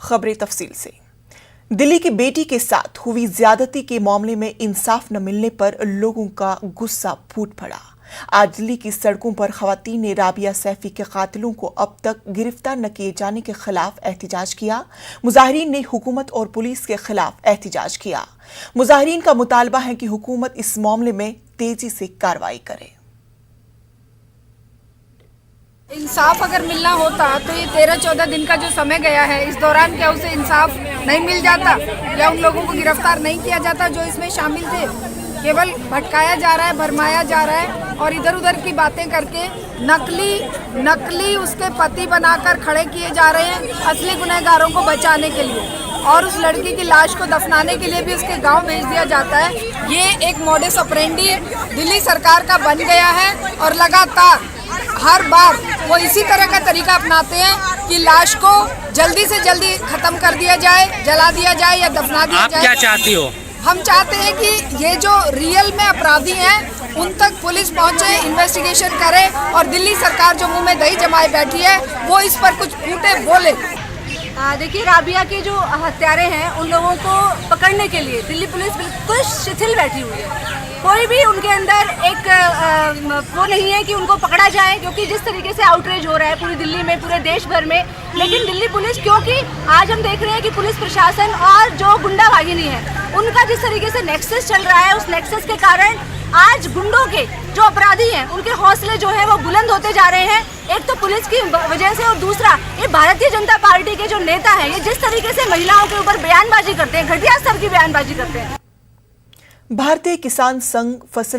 खबरें तफसील से। दिल्ली की बेटी के साथ हुई ज्यादती के मामले में इंसाफ न मिलने पर लोगों का गुस्सा फूट पड़ा। आज दिल्ली की सड़कों पर खवातीन ने राबिया सैफी के कातिलों को अब तक गिरफ्तार न किए जाने के खिलाफ एहतिजाज किया। मुजाहिरीन ने हुकूमत और पुलिस के खिलाफ एहतिजाज किया। मुजाहिरीन का मुतालबा है कि हुकूमत इस मामले में तेजी से कार्रवाई करे। इंसाफ अगर मिलना होता तो ये 13-14 दिन का जो समय गया है, इस दौरान क्या उसे इंसाफ नहीं मिल जाता या उन लोगों को गिरफ्तार नहीं किया जाता जो इसमें शामिल थे। केवल भटकाया जा रहा है, भरमाया जा रहा है और इधर उधर की बातें करके नकली उसके पति बनाकर खड़े किए जा रहे हैं असली गुनहगारों को बचाने के लिए, और उस लड़की की लाश को दफनाने के लिए भी उसके गांव भेज दिया जाता है। ये एक मॉडस ऑपरेंडी दिल्ली सरकार का बन गया है और लगातार हर बार वो इसी तरह का तरीका अपनाते हैं कि लाश को जल्दी से जल्दी खत्म कर दिया जाए, जला दिया जाए या दफना दिया जाए। आप क्या चाहती हो? हम चाहते हैं कि ये जो रियल में अपराधी हैं उन तक पुलिस पहुंचे, इन्वेस्टिगेशन करे और दिल्ली सरकार जो मुंह में दही जमाए बैठी है वो इस पर कुछ फूटे बोले। देखिए, राबिया के जो हत्यारे हैं उन लोगों को पकड़ने के लिए दिल्ली पुलिस बिल्कुल शिथिल बैठी हुई है। कोई भी उनके अंदर एक वो नहीं है कि उनको पकड़ा जाए, क्योंकि जिस तरीके से आउटरीच हो रहा है पूरी दिल्ली में, पूरे देश भर में। लेकिन दिल्ली पुलिस, क्योंकि आज हम देख रहे हैं कि पुलिस प्रशासन और जो गुंडा वाहिनी है उनका जिस तरीके से नेक्सस चल रहा है, उस नेक्सस के कारण आज गुंडों के जो अपराधी हैं उनके हौसले जो है वो बुलंद होते जा रहे हैं। एक तो पुलिस की वजह से, और दूसरा ये भारतीय जनता पार्टी के जो नेता हैं, ये जिस तरीके से महिलाओं के ऊपर बयानबाजी करते हैं, घटिया स्तर की बयानबाजी करते हैं। भारतीय किसान संघ फसल